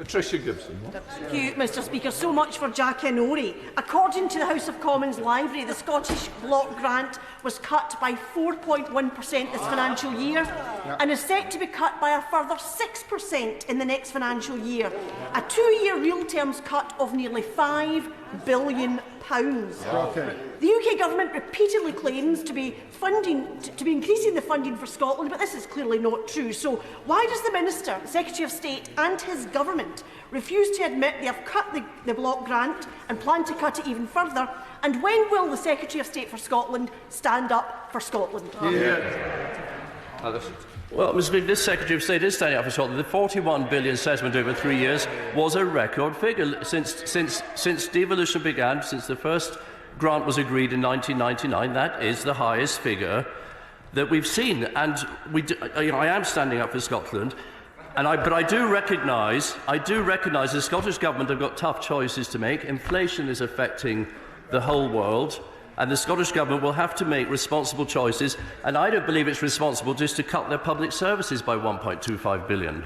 Patricia Gibson. Thank you, Mr Speaker. So much for Jack Inori. According to the House of Commons Library, the Scottish Block Grant was cut by 4.1% this financial year and is set to be cut by a further 6% in the next financial year. A 2-year real terms cut of nearly £5 billion. The UK Government repeatedly claims to be increasing the funding for Scotland, but this is clearly not true. So why does the Minister, Secretary of State and his government refuse to admit they have cut the block grant and plan to cut it even further? And when will the Secretary of State for Scotland stand up for Scotland? Well, Mr Speaker, this Secretary of State is standing up for Scotland. The £41 billion settlement over 3 years was a record figure. Since devolution began, since the first grant was agreed in 1999, that is the highest figure that we've seen. And I am standing up for Scotland. But I do recognise the Scottish Government have got tough choices to make. Inflation is affecting the whole world, and the Scottish Government will have to make responsible choices, and I don't believe it's responsible just to cut their public services by £1.25 billion.